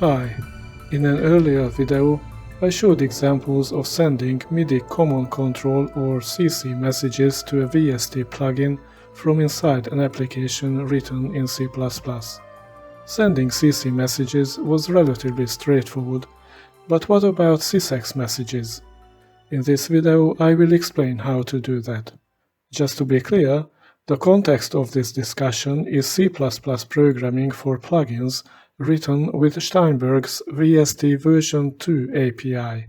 Hi, in an earlier video I showed examples of sending MIDI Command Control or CC messages to a VST plugin from inside an application written in C++. Sending CC messages was relatively straightforward, but what about SysEx messages? In this video I will explain how to do that. Just to be clear, the context of this discussion is C++ programming for plugins written with Steinberg's VST version 2 API.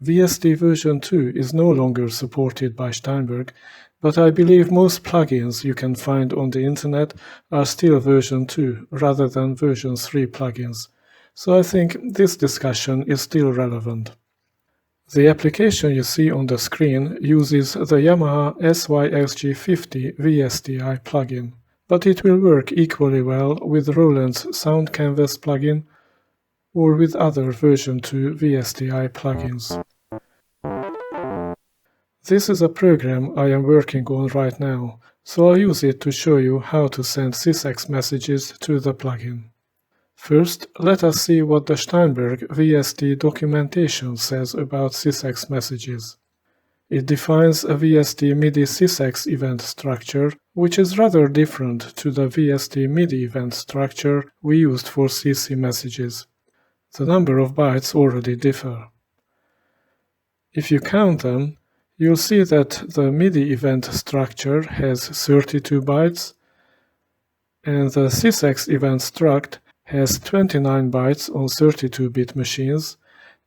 VST version 2 is no longer supported by Steinberg, but I believe most plugins you can find on the internet are still version 2 rather than version 3 plugins, so I think this discussion is still relevant. The application you see on the screen uses the Yamaha SYXG50 VSTi plugin, but it will work equally well with Roland's Sound Canvas plugin or with other version 2 VSTi plugins. This is a program I am working on right now, so I'll use it to show you how to send SysEx messages to the plugin. First, let us see what the Steinberg VST documentation says about SysEx messages. It defines a VST MIDI SysEx event structure, which is rather different to the VST MIDI event structure we used for CC messages. The number of bytes already differ. If you count them, you'll see that the MIDI event structure has 32 bytes, and the SysEx event struct has 29 bytes on 32-bit machines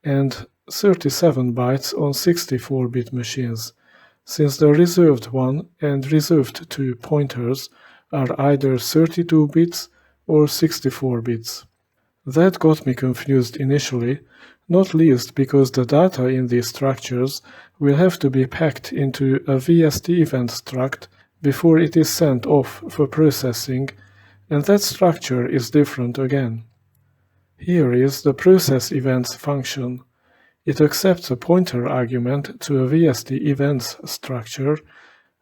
and 37 bytes on 64-bit machines, since the reserved 1 and reserved 2 pointers are either 32 bits or 64 bits. That got me confused initially, not least because the data in these structures will have to be packed into a VST event struct before it is sent off for processing, and that structure is different again. Here is the process events function. It accepts a pointer argument to a VST events structure,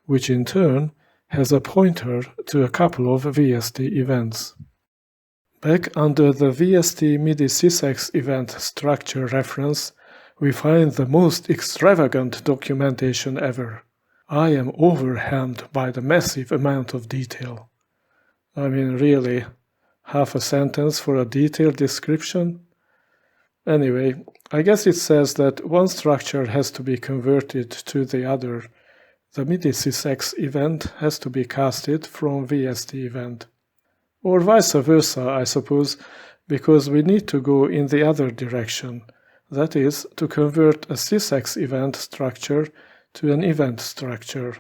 which in turn has a pointer to a couple of VST events. Back under the VST MIDI SysEx event structure reference, we find the most extravagant documentation ever. I am overwhelmed by the massive amount of detail. I mean, really, half a sentence for a detailed description? Anyway, I guess it says that one structure has to be converted to the other. The MIDI SysEx event has to be casted from VST event. Or vice versa, I suppose, because we need to go in the other direction. That is, to convert a SysEx event structure to an event structure.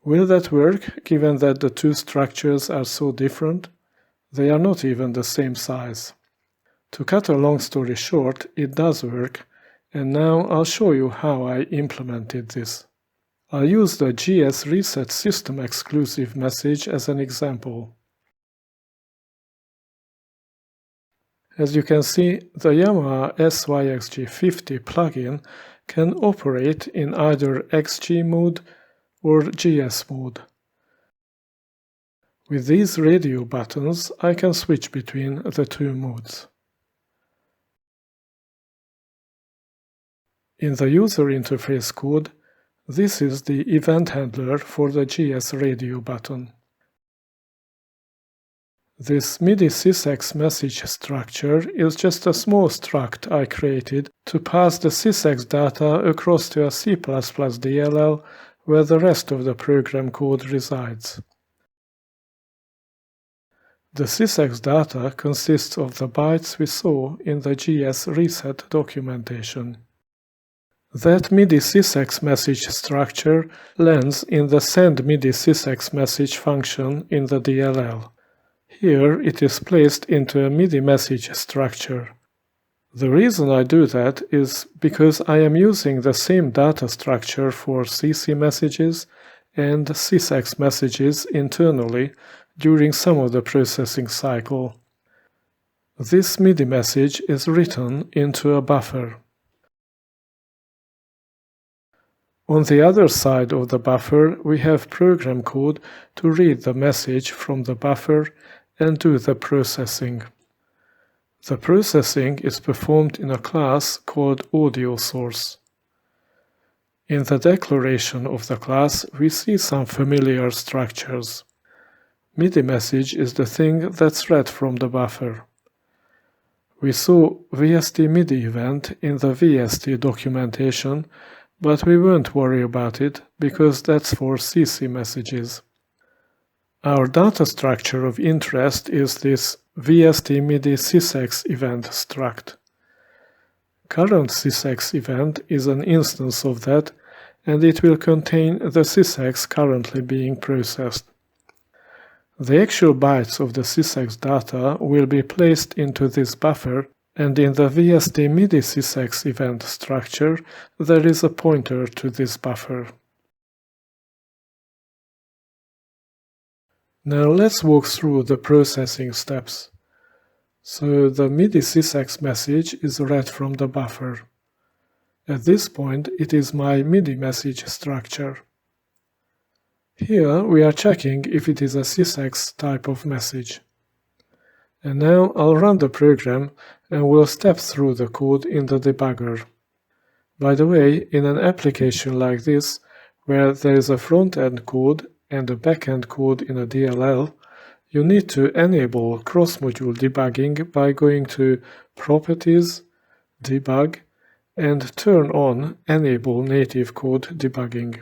Will that work, given that the two structures are so different? They are not even the same size. To cut a long story short, it does work, and now I'll show you how I implemented this. I'll use the GS reset system exclusive message as an example. As you can see, the Yamaha SYXG50 plugin can operate in either XG mode or GS mode. With these radio buttons, I can switch between the two modes. In the user interface code, this is the event handler for the GS radio button. This MIDI SysEx message structure is just a small struct I created to pass the SysEx data across to a C++ DLL where the rest of the program code resides. The SysEx data consists of the bytes we saw in the GS reset documentation. That MIDI SysEx message structure lands in the send MIDI SysEx message function in the DLL. Here it is placed into a MIDI message structure. The reason I do that is because I am using the same data structure for CC messages and SysEx messages internally during some of the processing cycle. This MIDI message is written into a buffer. On the other side of the buffer, we have program code to read the message from the buffer and do the processing. The processing is performed in a class called audio source. In the declaration of the class, we see some familiar structures. MIDI message is the thing that's read from the buffer. We saw VST MIDI event in the VST documentation, but we won't worry about it because that's for CC messages. Our data structure of interest is this VST MIDI SysEx event struct. Current SysEx event is an instance of that, and it will contain the SysEx currently being processed. The actual bytes of the SysEx data will be placed into this buffer, and in the VST MIDI SysEx event structure, there is a pointer to this buffer. Now let's walk through the processing steps. So the MIDI SysEx message is read from the buffer. At this point, it is my MIDI message structure. Here we are checking if it is a SysEx type of message. And now I'll run the program and we'll step through the code in the debugger. By the way, in an application like this, where there is a front-end code and a back-end code in a DLL, you need to enable cross-module debugging by going to Properties, Debug, and turn on Enable Native Code Debugging.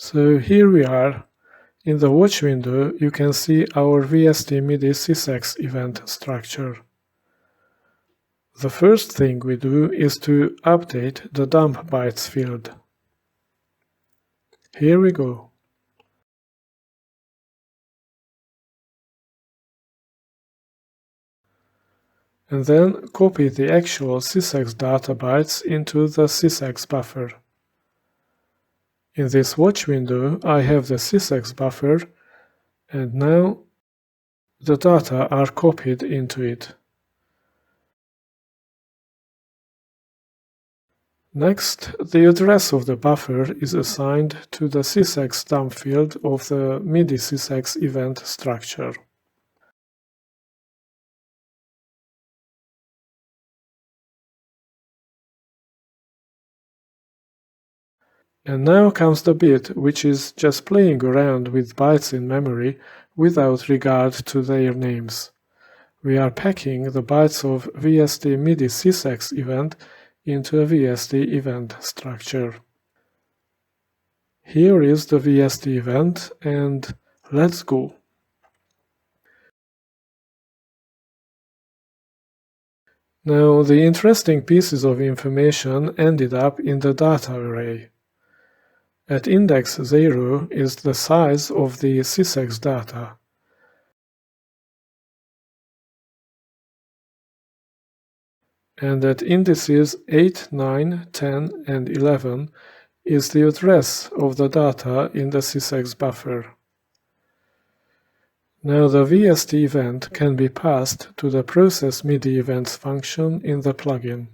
So here we are. In the watch window, you can see our VST MIDI SysEx event structure. The first thing we do is to update the dump bytes field. Here we go. And then copy the actual SysEx data bytes into the SysEx buffer. In this watch window, I have the SysEx buffer, and now the data are copied into it. Next, the address of the buffer is assigned to the SysEx dump field of the MIDI SysEx event structure. And now comes the bit which is just playing around with bytes in memory without regard to their names. We are packing the bytes of VST MIDI SysEx event into a VST event structure. Here is the VST event, and let's go. Now, the interesting pieces of information ended up in the data array. At index 0 is the size of the SysEx data. And at indices 8, 9, 10, and 11 is the address of the data in the SysEx buffer. Now the VST event can be passed to the process MIDI events function in the plugin.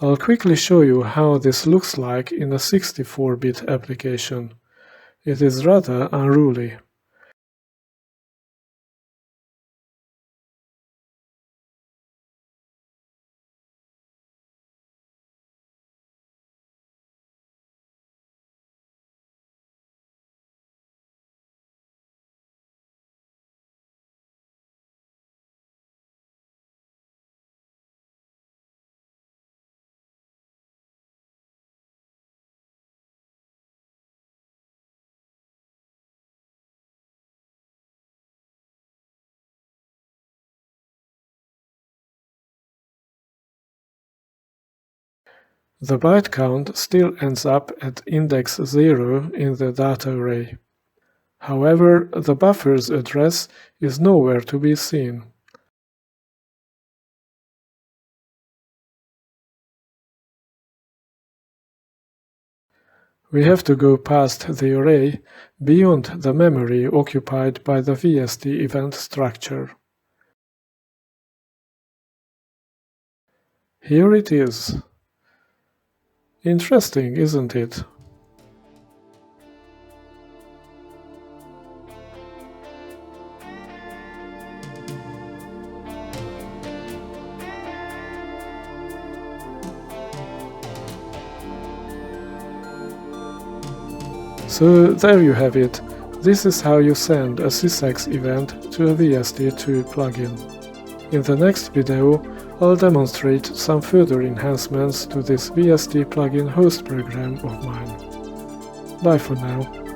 I'll quickly show you how this looks like in a 64-bit application. It is rather unruly. The byte count still ends up at index 0 in the data array. However, the buffer's address is nowhere to be seen. We have to go past the array, beyond the memory occupied by the VST event structure. Here it is. Interesting, isn't it? So there you have it. This is how you send a SysEx event to a VST2 plugin. In the next video, I'll demonstrate some further enhancements to this VST plugin host program of mine. Bye for now.